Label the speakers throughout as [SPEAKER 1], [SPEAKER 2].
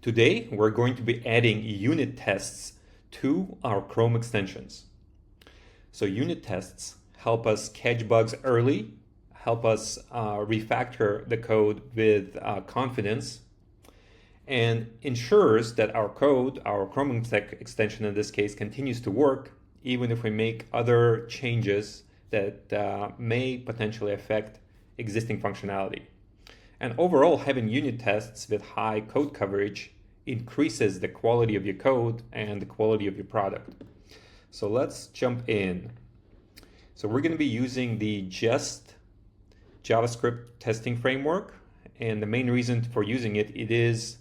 [SPEAKER 1] Today, we're going to be adding unit tests to our Chrome extensions. So unit tests help us catch bugs early, help us refactor the code with confidence, and ensures that our code, our Chrome extension in this case, continues to work even if we make other changes that may potentially affect existing functionality. And overall, having unit tests with high code coverage increases the quality of your code and the quality of your product. So let's jump in. So we're going to be using the Jest JavaScript testing framework. And the main reason for using it, it is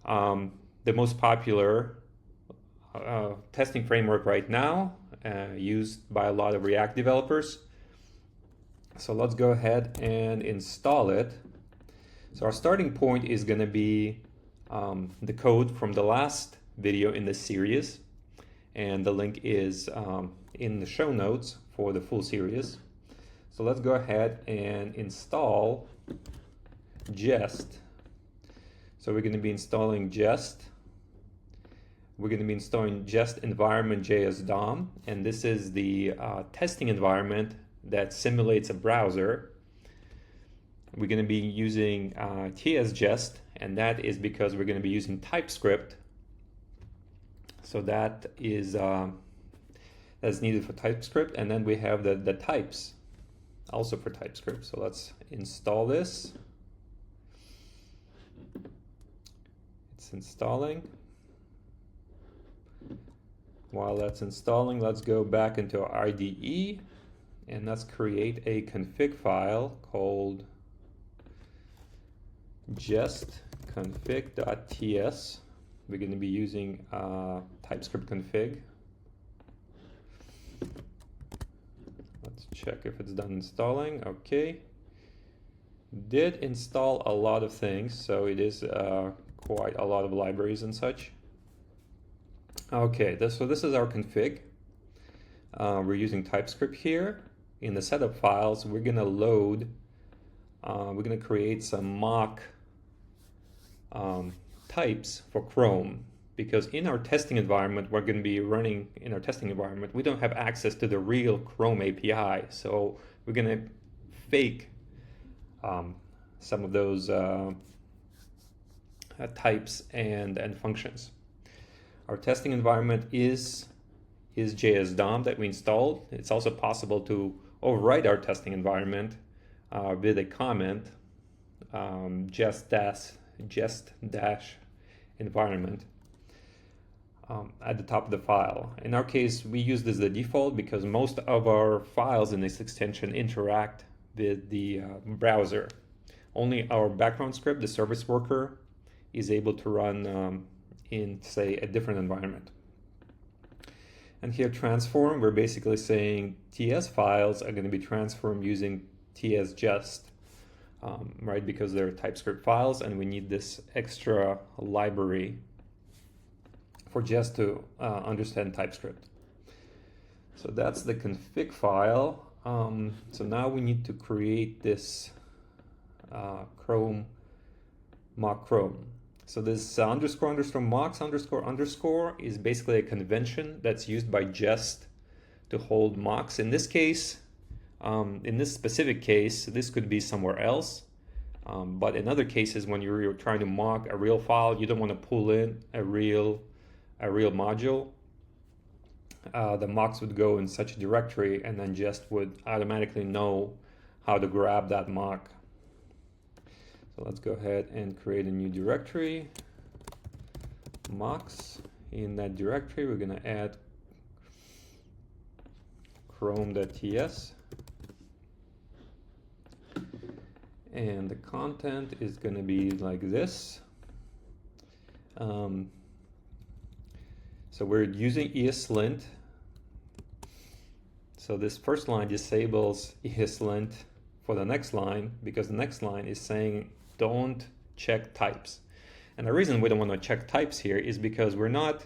[SPEAKER 1] the most popular testing framework right now, used by a lot of React developers. So let's go ahead and install it. So our starting point is going to be the code from the last video in this series, and the link is in the show notes for the full series. So let's go ahead and install Jest. So we're going to be installing Jest. We're going to be installing Jest environment JS DOM, and this is the testing environment that simulates a browser. We're going to be using TS Jest, and that is because we're going to be using TypeScript. So that is that's needed for TypeScript, and then we have the types also for TypeScript. So let's install this. It's installing. While that's installing, let's go back into our IDE and let's create a config file called jest config.ts. We're going to be using TypeScript config. Let's check if it's done installing. Okay. Did install a lot of things, so it is quite a lot of libraries and such. Okay, so this is our config. We're using TypeScript here. In the setup files, we're going to load, we're going to create some mock types for Chrome, because in our testing environment, we're going to be running in our testing environment, we don't have access to the real Chrome API. So we're going to fake some of those types and functions. Our testing environment is JS DOM that we installed. It's also possible to overwrite our testing environment with a comment, jest dash environment at the top of the file. In our case, we use this as the default because most of our files in this extension interact with the browser. Only our background script, the service worker, is able to run in, say, a different environment. And here transform, we're basically saying TS files are going to be transformed using TS Jest, right? Because they're TypeScript files and we need this extra library for Jest to understand TypeScript. So that's the config file. So now we need to create this Chrome, mock Chrome. So this __mocks _ is basically a convention that's used by Jest to hold mocks. In this case, in this specific case, this could be somewhere else. But in other cases, when you're trying to mock a real file, you don't want to pull in a real module. The mocks would go in such a directory, and then Jest would automatically know how to grab that mock. So let's go ahead and create a new directory, mocks. In that directory, we're going to add chrome.ts. And the content is going to be like this. So we're using ESLint. So this first line disables ESLint for the next line, because the next line is saying don't check types. And the reason we don't want to check types here is because we're not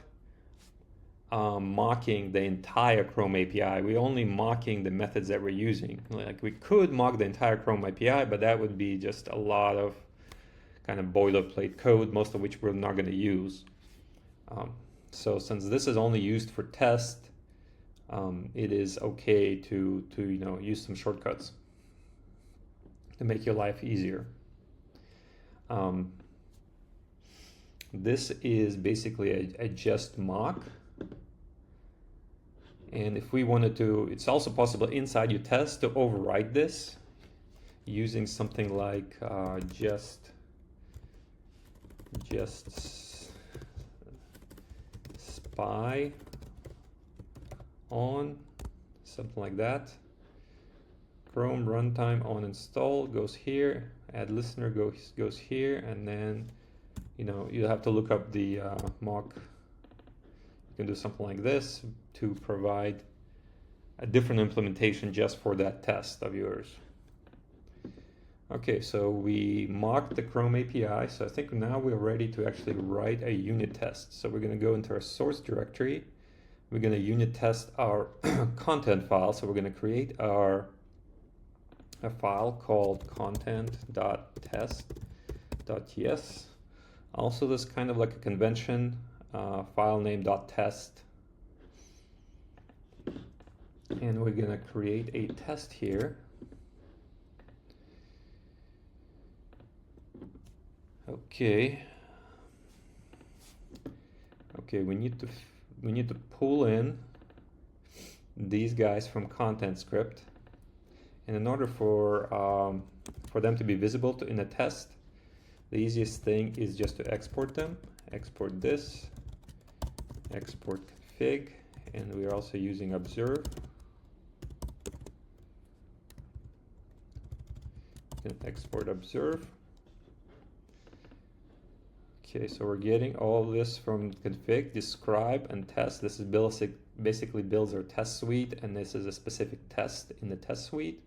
[SPEAKER 1] mocking the entire Chrome API. We're only mocking the methods that we're using. Like, we could mock the entire Chrome API, but that would be just a lot of kind of boilerplate code, most of which we're not going to use. So since this is only used for test, it is okay to use some shortcuts to make your life easier. This is basically a Jest mock. And if we wanted to, it's also possible inside your test to override this using something like just spy on, something like that. Chrome runtime on install goes here, add listener goes here, and then you have to look up the mock. You can do something like this to provide a different implementation just for that test of yours. Okay, so we mocked the Chrome API, so I think now we're ready to actually write a unit test. So we're going to go into our source directory. We're going to unit test our content file. So we're going to create a file called content.test.ts. Also, this kind of like a convention, file name .test. And we're going to create a test here. Okay, we need to pull in these guys from content script, and in order for them to be visible in a test, the easiest thing is just to export them. Export this, export config, and we are also using observe. You can export observe. Okay, so we're getting all this from config, describe, and test. This is basically builds our test suite, and this is a specific test in the test suite.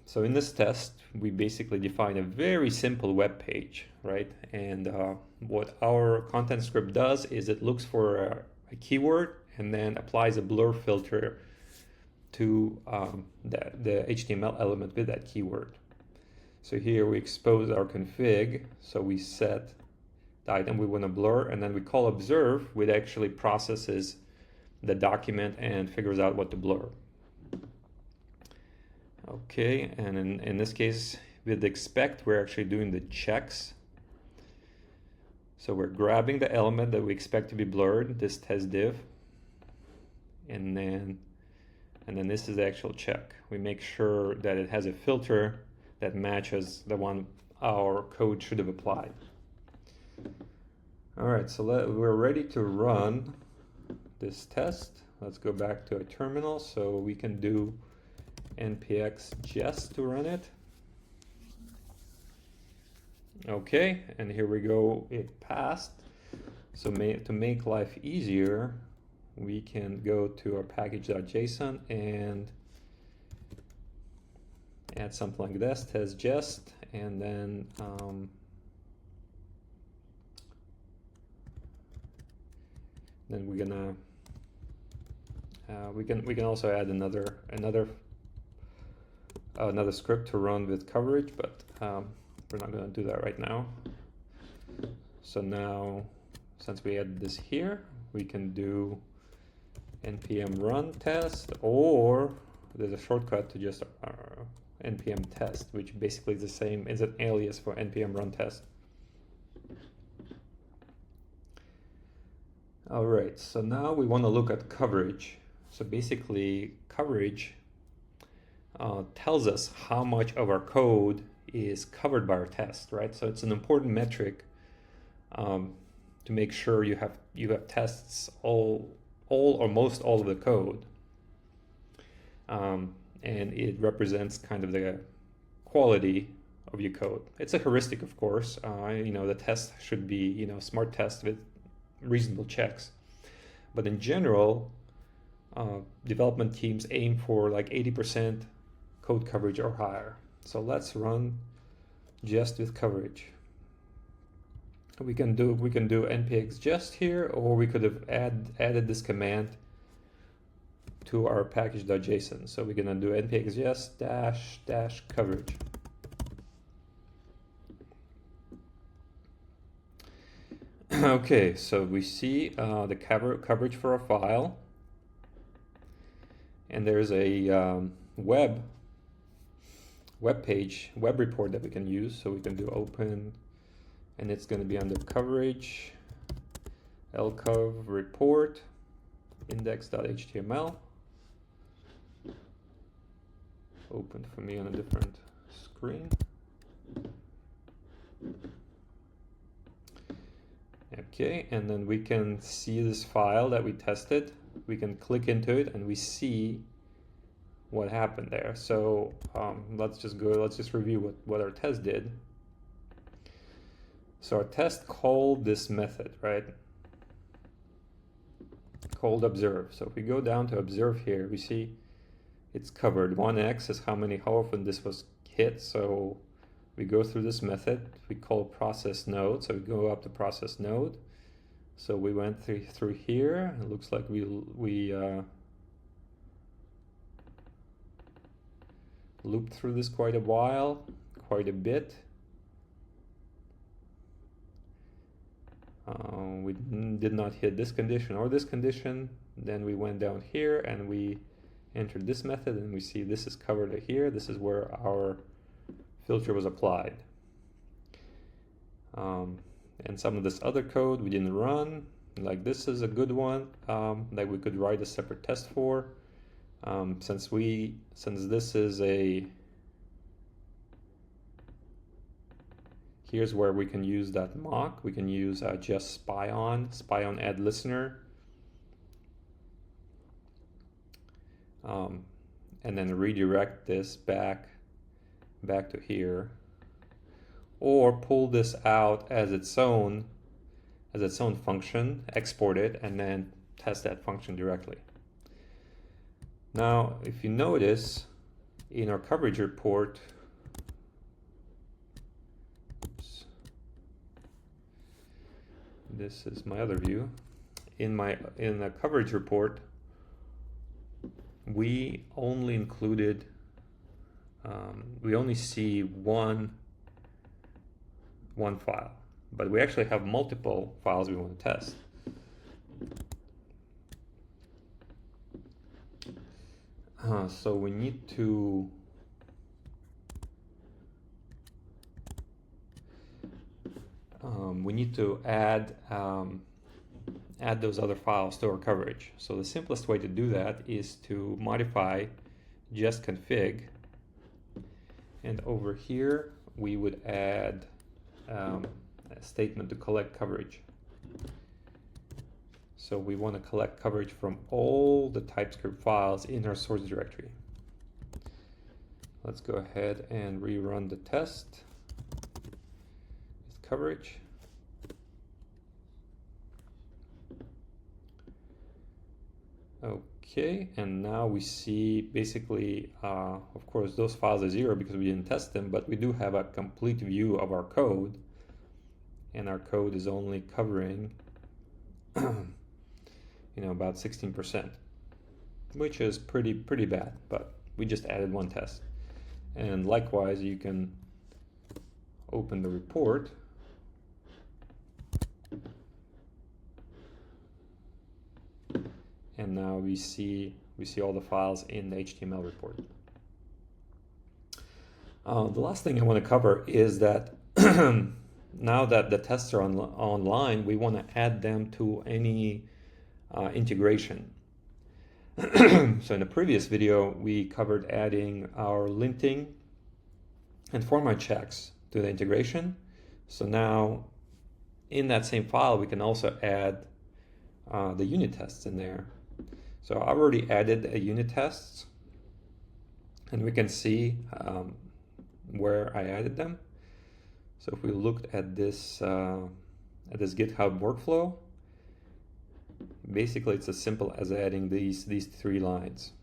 [SPEAKER 1] So in this test, we basically define a very simple web page, right? And what our content script does is it looks for a keyword and then applies a blur filter to the HTML element with that keyword. So here we expose our config, so we set the item we want to blur, and then we call observe, which actually processes the document and figures out what to blur. Okay, and in this case, with expect, we're actually doing the checks. So we're grabbing the element that we expect to be blurred, this test div, and then this is the actual check. We make sure that it has a filter that matches the one our code should have applied. All right, so we're ready to run this test. Let's go back to a terminal so we can do npx jest to run it. Okay, and here we go, it passed. So to make life easier, we can go to our package.json and add something like this, test jest, and then we're gonna we can also add another script to run with coverage, but we're not gonna do that right now. So now, since we added this here, we can do npm run test, or there's a shortcut to just npm test, which basically is the same as an alias for npm run test. All right, so now we want to look at coverage. So basically, coverage tells us how much of our code is covered by our test, right? So it's an important metric to make sure you have tests all or most all of the code. And it represents kind of the quality of your code. It's a heuristic, of course. The test should be, smart test with reasonable checks. But in general, development teams aim for like 80% code coverage or higher. So let's run Jest with coverage. We can do npx jest here, or we could have added this command to our package.json. So we're gonna do npx jest dash coverage. Okay, so we see the coverage for a file, and there's a web report that we can use. So we can do open, and it's going to be under coverage, lcov report, index.html. Open for me on a different screen. Okay, and then we can see this file that we tested. We can click into it and we see what happened there. So let's just review what our test did. So our test called this method, right? Called observe. So if we go down to observe here, we see it's covered. 1x is how often this was hit. So we go through this method. We call process node. So we go up to process node. So we went through here. It looks like we looped through this quite a bit. We did not hit this condition or this condition. Then we went down here and we entered this method, and we see this is covered here. This is where our filter was applied. And some of this other code we didn't run. Like this is a good one that we could write a separate test for. Since this is here's where we can use that mock. We can use just spy on add listener, and then redirect this back to here, or pull this out as its own function, export it, and then test that function directly. Now, if you notice in our coverage report, this is my other view. In the coverage report, we only included, we only see one file, but we actually have multiple files we want to test. So we need to add those other files to our coverage. So the simplest way to do that is to modify just config, and over here we would add a statement to collect coverage. So we want to collect coverage from all the TypeScript files in our source directory. Let's go ahead and rerun the test with coverage. Okay, and now we see basically, of course, those files are 0 because we didn't test them, but we do have a complete view of our code, and our code is only covering about 16%, which is pretty bad, but we just added one test. And likewise, you can open the report and now we see all the files in the HTML report. The last thing I want to cover is that now that the tests are online, we want to add them to any integration. So in the previous video, we covered adding our linting and format checks to the integration. So now in that same file, we can also add the unit tests in there. So I've already added a unit tests, and we can see where I added them. So if we looked at this GitHub workflow, basically it's as simple as adding these 3 lines.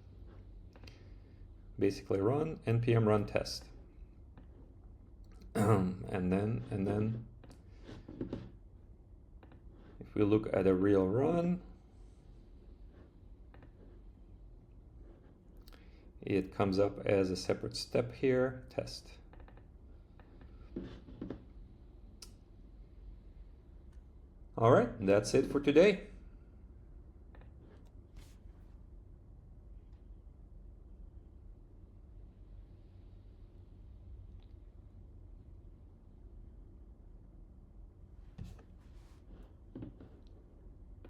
[SPEAKER 1] Basically run npm run test, and then if we look at a real run, it comes up as a separate step here, test. All right, that's it for today.